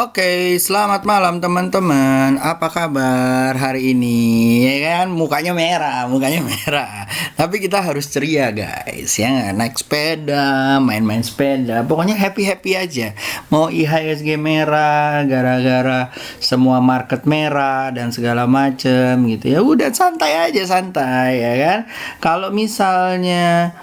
Oke, selamat malam teman-teman. Apa kabar hari ini? Ya kan, mukanya merah, mukanya merah. Tapi kita harus ceria, guys. Ya, naik sepeda, main-main sepeda. Pokoknya happy-happy aja. Mau IHSG merah gara-gara semua market merah dan segala macem gitu. Ya udah santai aja, santai ya kan. Kalau misalnya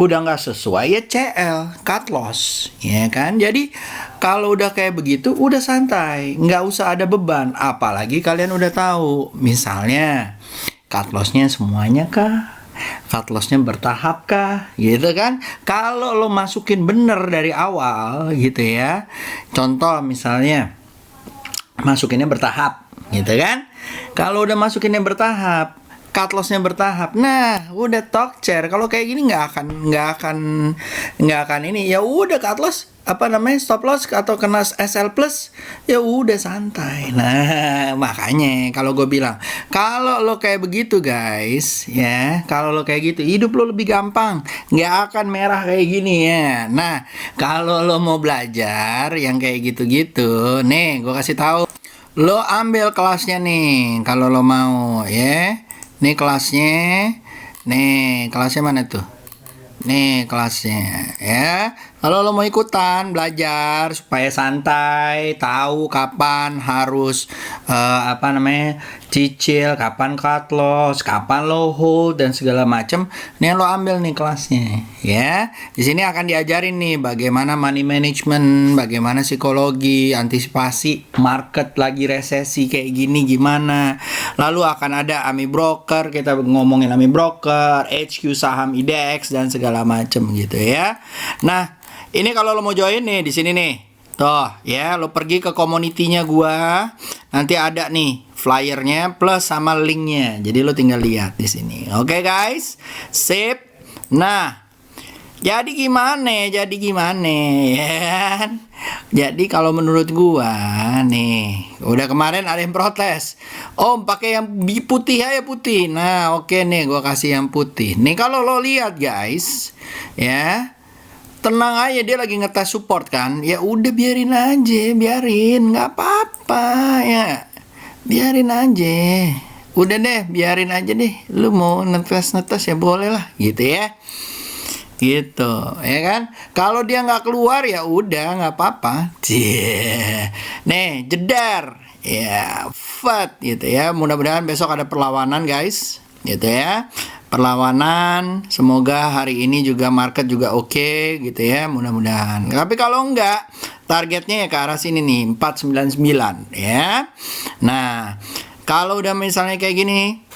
udah nggak sesuai ya CL, cut loss, ya kan. Jadi kalau udah kayak begitu udah santai, nggak usah ada beban. Apalagi kalian udah tahu, misalnya cut lossnya semuanya kah, cut lossnya bertahap kah, gitu kan. Kalau lo masukin bener dari awal gitu ya, contoh misalnya masukinnya bertahap gitu kan. Kalau udah masukinnya bertahap, cut lossnya bertahap. Nah, udah talk chair. Kalau kayak gini nggak akan ini. Ya udah cut loss, apa namanya, stop loss atau kena SL plus, ya udah santai. Nah, makanya kalau gue bilang, kalau lo kayak begitu guys, ya, kalau lo kayak gitu, hidup lo lebih gampang. Nggak akan merah kayak gini ya. Nah, kalau lo mau belajar yang kayak gitu-gitu, nih gue kasih tahu. Lo ambil kelasnya nih, kalau lo mau ya. Nih kelasnya. Nih, kelasnya mana tuh? Nih kelasnya ya. Kalau lo mau ikutan belajar supaya santai, tahu kapan harus apa namanya, cicil, kapan cut loss, kapan lo hold dan segala macam. Nih lo ambil nih kelasnya ya. Di sini akan diajarin nih bagaimana money management, bagaimana psikologi, antisipasi market lagi resesi kayak gini gimana. Lalu akan ada AMI broker, kita ngomongin AMI broker, HQ saham IDX dan segala macam gitu ya. Nah, ini kalau lo mau join nih di sini nih. Tuh, ya, lo pergi ke community-nya gua. Nanti ada nih flyernya plus sama linknya. Jadi lo tinggal lihat di sini. Oke, guys. Sip. Nah, jadi gimana? Jadi gimana ya kan? Jadi kalau menurut gua nih, udah kemarin ada yang protes. Om pakai yang putih aja putih. Nah, oke nih gua kasih yang putih. Nih kalau lo lihat guys, ya. Tenang aja, dia lagi ngetes support kan. Ya udah biarin aja, biarin, nggak apa-apa ya. Biarin aja. Udah deh, biarin aja deh. Lu mau netes ya boleh lah, gitu ya. Gitu, ya kan? Kalau dia nggak keluar ya udah nggak apa-apa. Cie. Nih, jedar. Ya, fat gitu ya. Mudah-mudahan besok ada perlawanan guys, gitu ya. Perlawanan, semoga hari ini juga market juga oke gitu ya, mudah-mudahan. Tapi kalau enggak, targetnya ya ke arah sini nih, 499 ya. Nah, kalau udah misalnya kayak gini,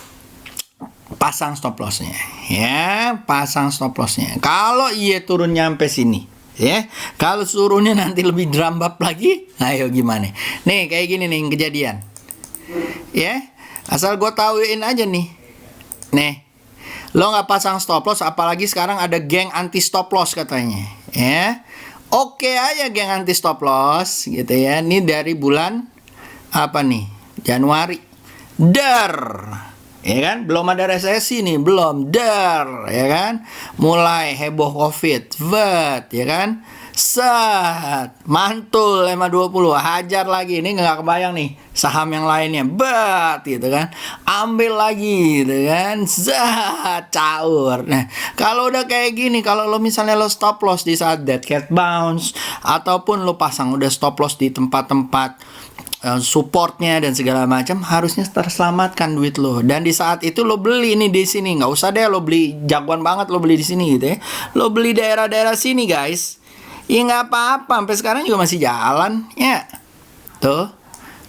pasang stop lossnya ya, pasang stop lossnya. Kalau iya turun nyampe sini ya, kalau turunnya nanti lebih drambap lagi, ayo gimana nih, kayak gini nih kejadian ya. Asal gue tauin aja nih, lo nggak pasang stop loss, apalagi sekarang ada geng anti stop loss katanya ya. Oke aja geng anti stop loss gitu ya. Ini dari bulan apa nih, Januari. Ya kan, belum ada resesi nih, belum ya kan, mulai heboh covid, ya kan, mantul 520, hajar lagi. Ini nggak kebayang nih saham yang lainnya, gitu kan, ambil lagi gitu kan, caur. Nah, kalau udah kayak gini, kalau lo misalnya lo stop loss di saat dead cat bounce, ataupun lo pasang udah stop loss di tempat-tempat supportnya dan segala macam, harusnya terselamatkan duit lo. Dan di saat itu lo beli nih di sini, nggak usah deh lo beli jagoan banget, lo beli di sini gitu ya. Lo beli daerah-daerah sini guys, ya nggak apa-apa, sampai sekarang juga masih jalan ya. Tuh,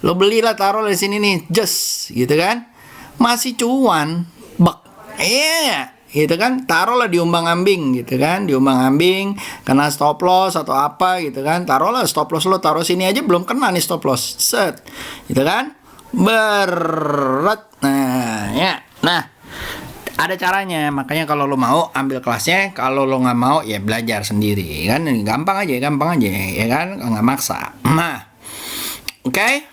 lo belilah, taruh di sini nih, just gitu kan, masih cuan, iya. Gitu kan, taruhlah di umbang-ambing gitu kan, di umbang-ambing kena stop loss atau apa gitu kan, taruhlah stop loss lo taruh sini aja, belum kena nih stop loss, set gitu kan, berat. Nah ya, nah ada caranya. Makanya kalau lo mau ambil kelasnya, kalau lo nggak mau ya belajar sendiri kan, gampang aja ya kan, nggak maksa. Nah, oke.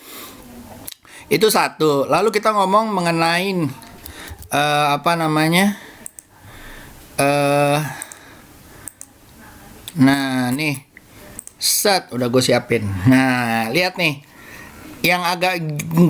Itu satu. Lalu kita ngomong mengenai apa namanya, nah nih Set, udah gue siapin. Nah, lihat nih. Yang agak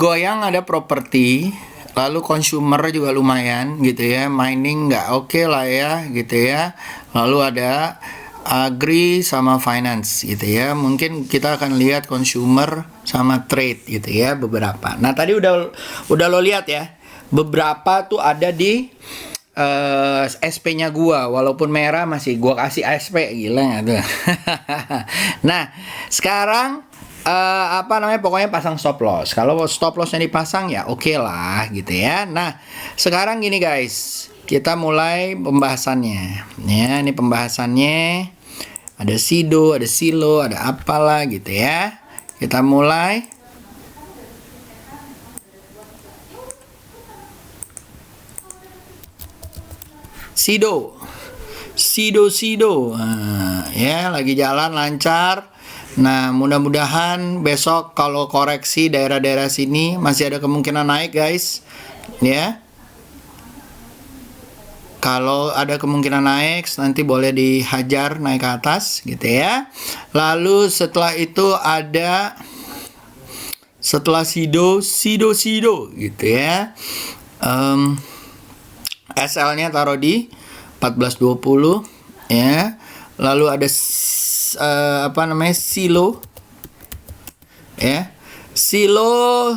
goyang ada properti, lalu consumer juga lumayan gitu ya. Mining nggak oke lah ya gitu ya. Lalu ada agri sama finance gitu ya. Mungkin kita akan lihat consumer sama trade gitu ya beberapa. Nah, tadi udah lo lihat ya. Beberapa tuh ada di SP-nya gua, walaupun merah masih gua kasih SP, gila nggak tuh. Nah, sekarang pokoknya pasang stop loss. Kalau stop lossnya dipasang ya oke lah gitu ya. Nah, sekarang gini guys, kita mulai pembahasannya. Ya, ini pembahasannya. Ada Sido, ada Silo, ada apalah gitu ya. Kita mulai. Sido. Nah, ya, lagi jalan lancar. Nah, mudah-mudahan besok kalau koreksi daerah-daerah sini masih ada kemungkinan naik, guys. Ya. Kalau ada kemungkinan naik, nanti boleh dihajar naik ke atas gitu ya. Lalu setelah itu ada Sido gitu ya. SL-nya taruh di 1420 ya. Lalu ada Silo ya. Silo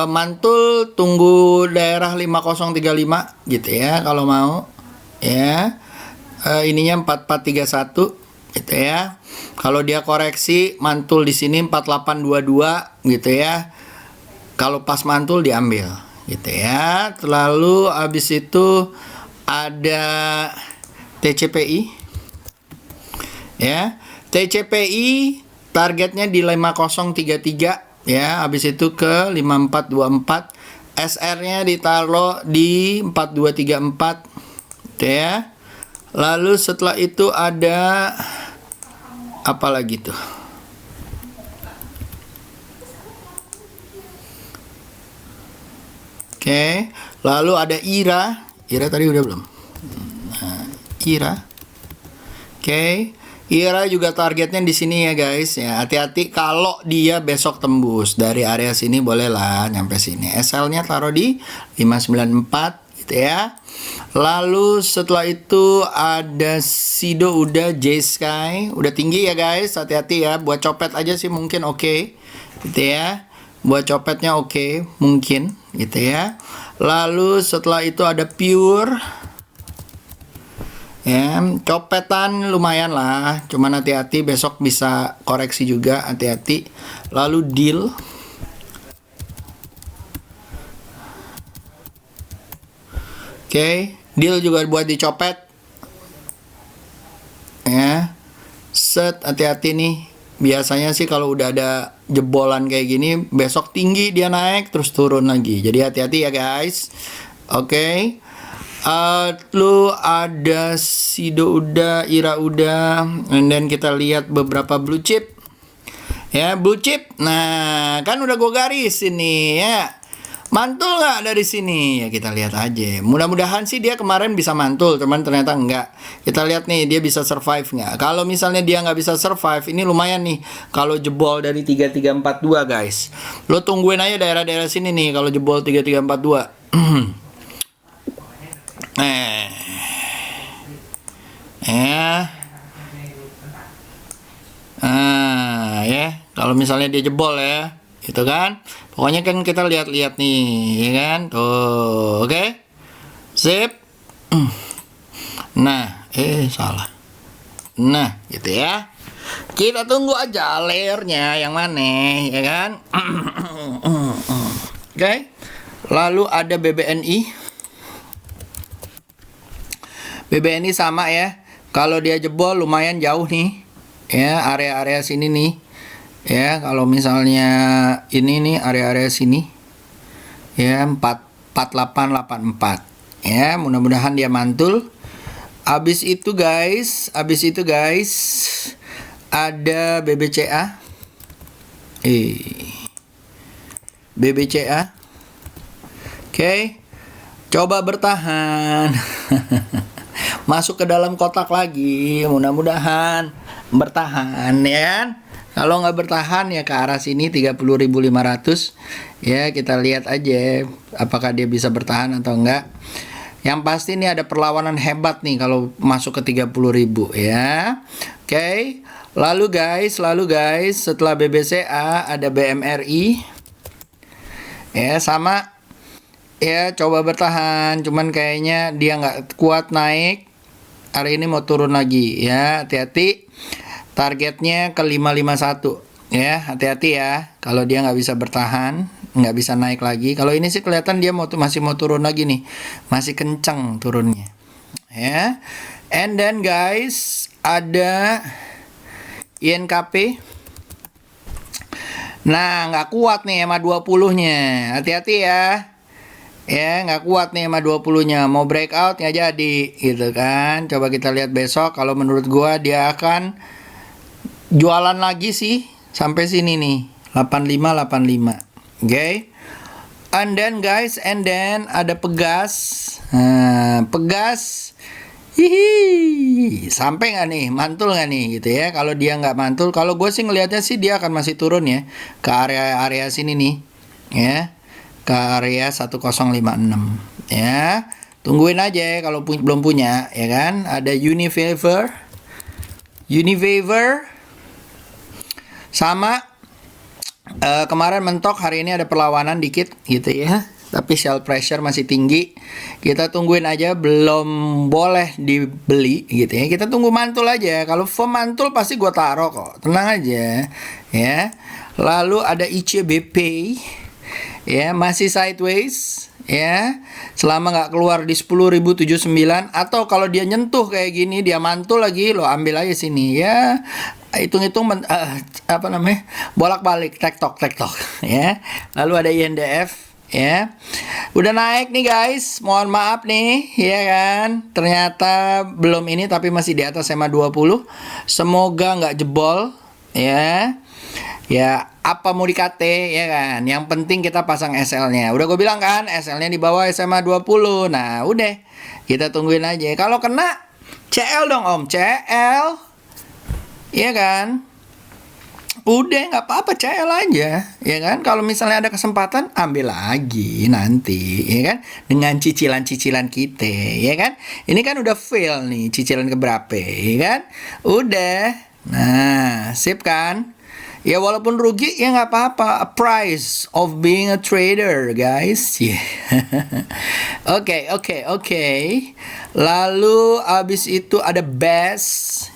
mantul tunggu daerah 5035 gitu ya kalau mau ya. Ininya 4431 gitu ya. Kalau dia koreksi mantul di sini 4822 gitu ya. Kalau pas mantul diambil gitu ya. Lalu habis itu ada TCPI ya. TCPI targetnya di 5033 ya. Habis itu ke 5424. SR-nya ditaruh di 4234 gitu ya. Lalu setelah itu ada apa lagi tuh? Oke, lalu ada IRA. IRA tadi udah belum? Nah, IRA. Oke, IRA juga targetnya di sini ya guys. Ya, hati-hati kalau dia besok tembus dari area sini bolehlah nyampe sini. SL-nya taruh di 594 gitu ya. Lalu setelah itu ada Sido, udah J-Sky, udah tinggi ya guys. Hati-hati ya, buat copet aja sih mungkin oke. Gitu ya. Buat copetnya oke, mungkin gitu ya. Lalu setelah itu ada Pure ya, copetan lumayan lah, cuman hati-hati besok bisa koreksi juga, hati-hati. Lalu Deal oke, Deal juga buat dicopet ya. Set, hati-hati nih. Biasanya sih kalau udah ada jebolan kayak gini, besok tinggi dia naik terus turun lagi. Jadi hati-hati ya guys. Oke. Lalu ada Sido udah, IRA udah, and then kita lihat beberapa blue chip. Ya, blue chip. Nah, kan udah gue garis ini ya. Mantul nggak dari sini? Ya kita lihat aja. Mudah-mudahan sih dia kemarin bisa mantul, cuman ternyata enggak. Kita lihat nih dia bisa survive nggak. Kalau misalnya dia nggak bisa survive, ini lumayan nih. Kalau jebol dari 3342 guys, lo tungguin aja daerah-daerah sini nih. Kalau jebol 3342. Ya. Kalau misalnya dia jebol ya. Gitu kan, pokoknya kan kita lihat-lihat nih ya kan tuh. Oke. Sip. Nah, salah. Nah, gitu ya, kita tunggu aja layernya yang mana ya kan. Oke. Lalu ada BBNI. BBNI sama ya, kalau dia jebol lumayan jauh nih ya, area-area sini nih. Ya, kalau misalnya ini nih area-area sini ya, 4884 ya, mudah-mudahan dia mantul. Habis itu guys ada BBCA. BBCA. Oke. Coba bertahan. Masuk ke dalam kotak lagi, mudah-mudahan bertahan ya kan. Kalau nggak bertahan ya ke arah sini 30.500 ya, kita lihat aja apakah dia bisa bertahan atau enggak. Yang pasti ini ada perlawanan hebat nih kalau masuk ke 30.000 ya. Oke. Lalu guys, setelah BBCA ada BMRI. Ya, sama ya, coba bertahan, cuman kayaknya dia nggak kuat naik. Hari ini mau turun lagi ya, hati-hati. Targetnya ke 551 ya, hati-hati ya. Kalau dia nggak bisa bertahan, nggak bisa naik lagi. Kalau ini sih kelihatan dia masih mau turun lagi nih, masih kencang turunnya ya. And then guys, ada INKP. Nah, nggak kuat nih EMA 20-nya. Hati-hati ya. Ya, nggak kuat nih EMA 20-nya. Mau breakout nggak jadi, gitu kan. Coba kita lihat besok. Kalau menurut gua dia akan jualan lagi sih sampai sini nih. 8585. Oke. And then guys, ada Pegas. Nah, Pegas. Hihi, sampai nggak nih, mantul nggak nih gitu ya. Kalau dia nggak mantul, kalau gue sih ngelihatnya sih dia akan masih turun ya ke area sini nih ya, ke area 1056 ya. Tungguin aja kalau belum punya ya kan. Ada Unilever sama kemarin mentok, hari ini ada perlawanan dikit gitu ya. Tapi sell pressure masih tinggi. Kita tungguin aja, belum boleh dibeli gitu ya. Kita tunggu mantul aja. Kalau firm mantul pasti gue taruh kok. Tenang aja ya. Lalu ada ICBP ya, masih sideways ya. Selama nggak keluar di 10.079, atau kalau dia nyentuh kayak gini, dia mantul lagi, lo ambil aja sini ya. Hitung-hitung bolak-balik tektok ya. Lalu ada INDF ya, udah naik nih guys, mohon maaf nih ya kan, ternyata belum ini tapi masih di atas EMA 20. Semoga nggak jebol ya. Ya, apa mau dikate ya kan, yang penting kita pasang SL-nya. Udah gue bilang kan, SL-nya di bawah SMA 20. Nah udah, kita tungguin aja. Kalau kena CL dong om, CL ya kan. Udah nggak apa-apa, CL aja ya kan. Kalau misalnya ada kesempatan, ambil lagi nanti ya kan, dengan cicilan-cicilan kita ya kan. Ini kan udah fail nih, cicilan keberapa ya kan. Udah, nah sip kan. Ya walaupun rugi ya nggak apa-apa, a price of being a trader guys. Yeah. Oke. Lalu abis itu ada BAST.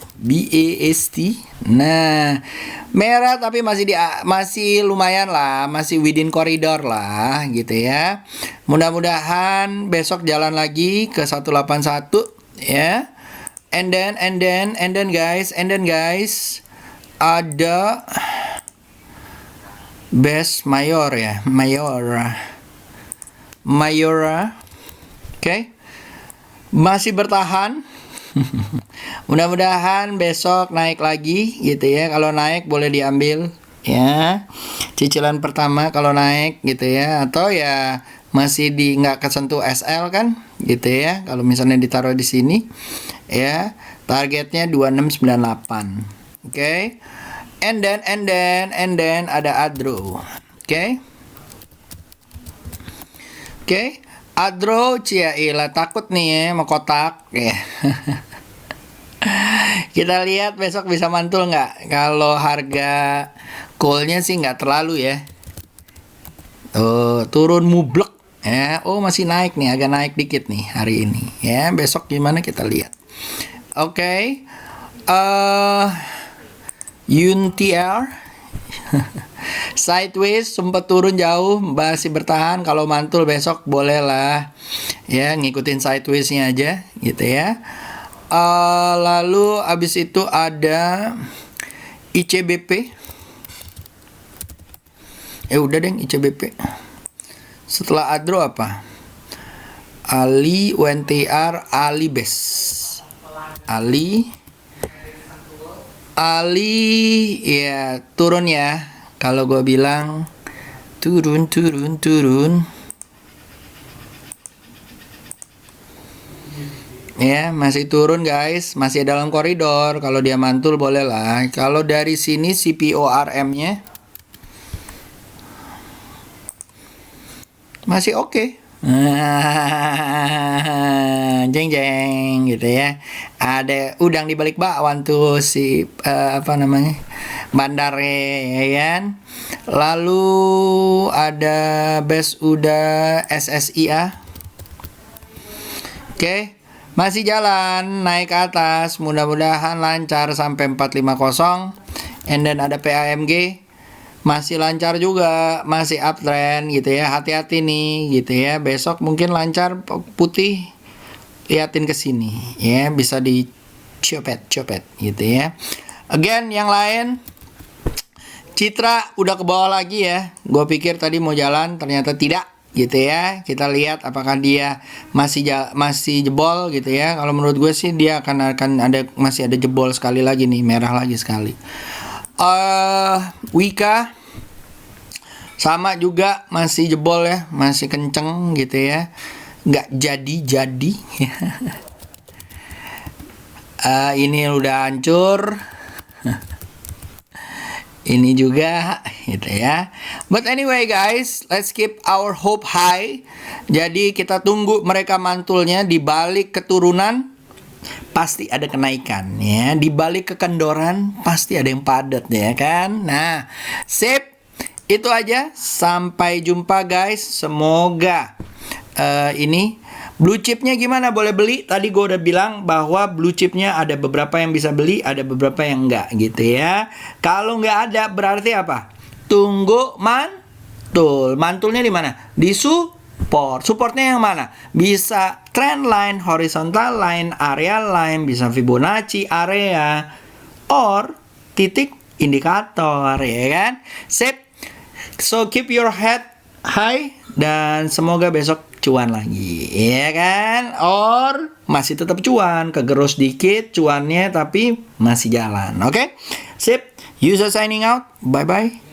Nah, merah tapi masih lumayan lah, masih within koridor lah gitu ya. Mudah-mudahan besok jalan lagi ke 181 ya. And then guys, ada Best Mayor ya, Mayora. Oke. Masih bertahan. Mudah-mudahan besok naik lagi gitu ya. Kalau naik boleh diambil ya. Cicilan pertama kalau naik gitu ya, atau ya masih nggak kesentuh SL kan gitu ya. Kalau misalnya ditaruh di sini ya, targetnya 2698. Oke. And then ada Adro. Oke. Adro, ciailah takut nih ya mau kotak ya. Kita lihat besok bisa mantul nggak. Kalau harga call-nya sih nggak terlalu ya. Turun mublek ya. Masih naik nih, agak naik dikit nih hari ini ya. Besok gimana kita lihat. Oke. UNTR sideways, sempat turun jauh, masih bertahan. Kalau mantul besok boleh lah ya, ngikutin sidewaysnya aja gitu ya. Lalu abis itu ada ICBP. Udah deh ICBP. Setelah Adro apa? Ali, UNTR, Alibes. Ali ya turun ya. Kalau gue bilang turun. Ya, masih turun guys, masih dalam koridor. Kalau dia mantul boleh lah. Kalau dari sini CPORM-nya masih oke. Jeng jeng gitu ya. Ada udang di balik bakwan tuh si apa namanya? Bandare ya kan. Lalu ada base udah SSIA. Oke. Masih jalan naik ke atas, mudah-mudahan lancar sampai 450. And then ada PAMG masih lancar juga, masih uptrend gitu ya. Hati-hati nih gitu ya. Besok mungkin lancar putih. Liatin ke sini ya, bisa dicopet-copet gitu ya. Again yang lain Citra udah ke bawah lagi ya. Gue pikir tadi mau jalan, ternyata tidak gitu ya. Kita lihat apakah dia masih jebol gitu ya. Kalau menurut gue sih dia akan masih ada jebol sekali lagi nih, merah lagi sekali. Wika sama juga masih jebol ya, masih kenceng gitu ya, nggak jadi ini udah hancur. Ini juga gitu ya. But anyway guys, let's keep our hope high. Jadi kita tunggu mereka mantulnya. Di balik keturunan pasti ada kenaikan ya. Di balik kekendoran pasti ada yang padat ya kan. Nah, sip. Itu aja. Sampai jumpa guys. Semoga ini blue chipnya gimana, boleh beli? Tadi gue udah bilang bahwa blue chipnya ada beberapa yang bisa beli, ada beberapa yang enggak gitu ya. Kalau nggak ada berarti apa? Tunggu mantul. Mantulnya di mana? Di support. Supportnya yang mana? Bisa trend line, horizontal line, area line, bisa Fibonacci area, or titik indikator ya kan? Sip. So keep your head high dan semoga besok cuan lagi ya kan, or masih tetap cuan, kegerus dikit cuannya tapi masih jalan. Oke, sip. User signing out, bye bye.